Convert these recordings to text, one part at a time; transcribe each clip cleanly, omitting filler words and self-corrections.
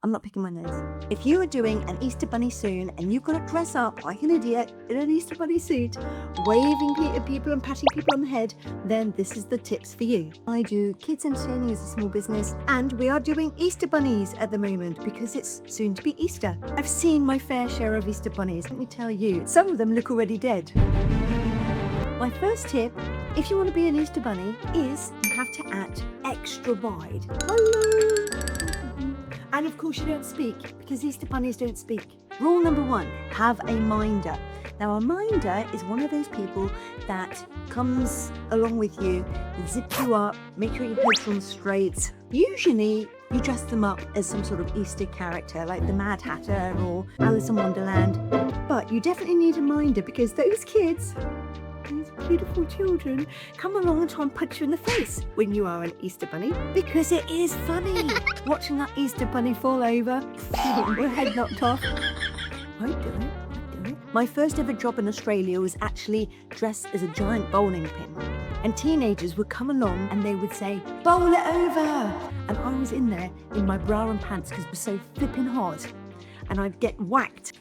I'm not picking my nose. If you are doing an Easter Bunny soon and you've got to dress up like an idiot in an Easter Bunny suit, waving at people and patting people on the head, then this is the tips for you. I do kids entertaining as a small business, and we are doing Easter Bunnies at the moment because it's soon to be Easter. I've seen my fair share of Easter Bunnies. Let me tell you, some of them look already dead. My first tip, if you want to be an Easter Bunny, is you have to act extra wide. Hello! And of course you don't speak, because Easter Bunnies don't speak. Rule number 1, have a minder. Now a minder is one of those people that comes along with you, zip you up, make sure your head's on straight. Usually you dress them up as some sort of Easter character like the Mad Hatter or Alice in Wonderland. But you definitely need a minder because those kids, these beautiful children, come along and try and punch you in the face when you are an Easter Bunny, because it is funny watching that Easter Bunny fall over, your head knocked off. I do it. My first ever job in Australia was actually dressed as a giant bowling pin, and teenagers would come along and they would say, "Bowl it over," and I was in there in my bra and pants because it was so flipping hot, and I'd get whacked.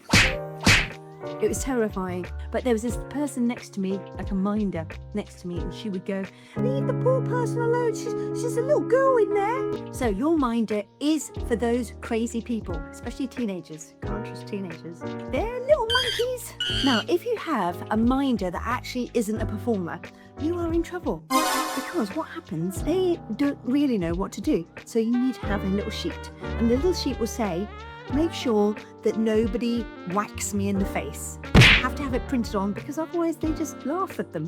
It was terrifying, but there was this person next to me, like a minder next to me, and she would go, "Leave the poor person alone, she's a little girl in there." So your minder is for those crazy people, especially teenagers. Can't trust teenagers. They're little monkeys. Now, if you have a minder that actually isn't a performer, you are in trouble. Because what happens, they don't really know what to do. So you need to have a little sheet, and the little sheet will say, "Make sure that nobody whacks me in the face." You have to have it printed on because otherwise they just laugh at them.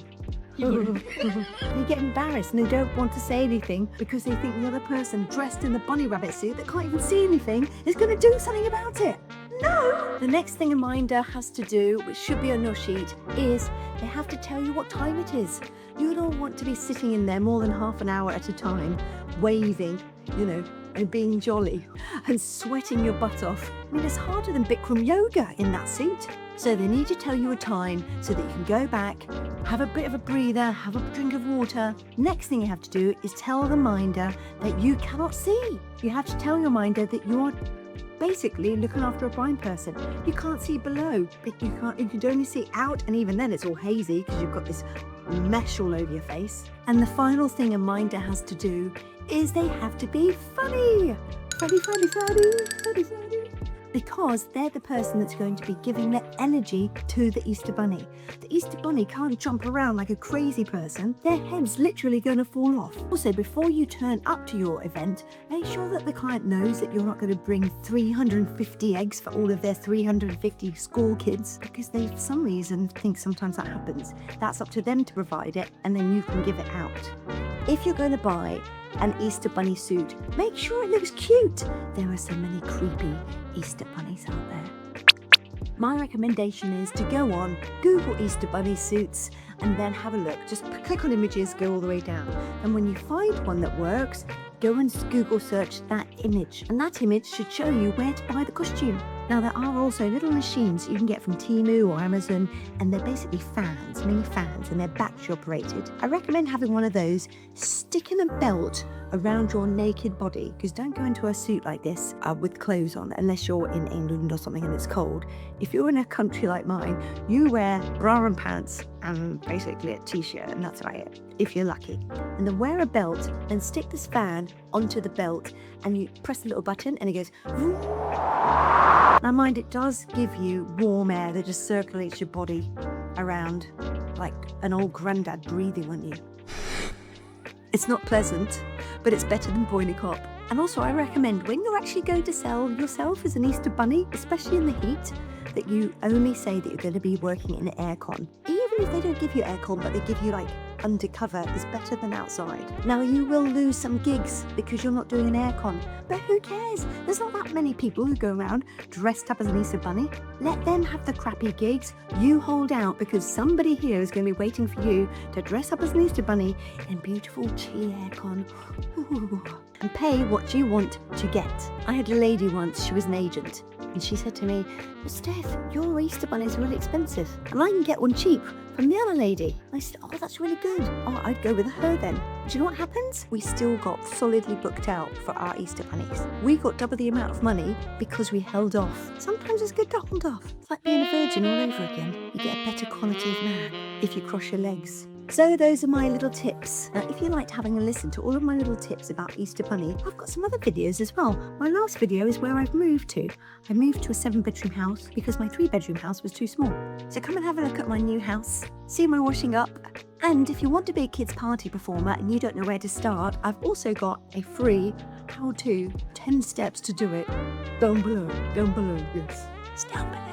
They get embarrassed and they don't want to say anything because they think the other person dressed in the bunny rabbit suit that can't even see anything is going to do something about it. No! The next thing a minder has to do, which should be on your sheet, is they have to tell you what time it is. You don't want to be sitting in there more than half an hour at a time, waving, and being jolly and sweating your butt off. I mean, it's harder than Bikram yoga in that seat. So they need to tell you a time so that you can go back, have a bit of a breather, have a drink of water. Next thing you have to do is tell the minder that you cannot see. You have to tell your minder that you are basically looking after a blind person. You can't see below, but you can only see out, and even then it's all hazy because you've got this mesh all over your face. And the final thing a minder has to do is they have to be funny. Funny. Because they're the person that's going to be giving the energy to the Easter Bunny. The Easter Bunny can't jump around like a crazy person. Their head's literally going to fall off. Also, before you turn up to your event, make sure that the client knows that you're not going to bring 350 eggs for all of their 350 school kids, because they, for some reason, think sometimes that happens. That's up to them to provide it, and then you can give it out. If you're going to buy an Easter Bunny suit, make sure it looks cute. There are so many creepy Easter Bunnies out there. My recommendation is to go on, Google Easter Bunny suits, and then have a look. Just click on images, go all the way down. And when you find one that works, go and Google search that image. And that image should show you where to buy the costume. Now, there are also little machines you can get from Temu or Amazon, and they're basically fans, mini fans, and they're battery operated. I recommend having one of those, sticking a belt around your naked body, because don't go into a suit like this with clothes on unless you're in England or something and it's cold. If you're in a country like mine, you wear bra and pants and basically a t-shirt, and that's about it, if you're lucky. And then wear a belt, then stick this fan onto the belt, and you press the little button and it goes vroom. Now mind, it does give you warm air that just circulates your body around like an old granddad breathing on you. It's not pleasant, but it's better than boiling cop. And also I recommend when you're actually going to sell yourself as an Easter Bunny, especially in the heat, that you only say that you're going to be working in aircon. Even if they don't give you aircon, but they give you like undercover, is better than outside. Now you will lose some gigs because you're not doing an aircon, but who cares? There's not that many people who go around dressed up as an Easter Bunny. Let them have the crappy gigs. You hold out, because somebody here is going to be waiting for you to dress up as an Easter Bunny in beautiful chilly aircon. Ooh. And pay what you want to get. I had a lady once, she was an agent, and she said to me, "But Steph, your Easter bunny is really expensive, and I can get one cheap from the other lady." I said, "Oh, that's really good. Oh, I'd go with her then." Do you know what happens? We still got solidly booked out for our Easter bunnies. We got double the amount of money because we held off. Sometimes it's good to hold off. It's like being a virgin all over again. You get a better quality of man if you cross your legs. So those are my little tips. If you liked having a listen to all of my little tips about Easter Bunny, I've got some other videos as well. My last video is where I've moved to. I moved to a 7-bedroom house because my 3-bedroom house was too small. So come and have a look at my new house. See my washing up. And if you want to be a kids party performer and you don't know where to start, I've also got a free how-to 10 steps to do it down below, yes. It's down below.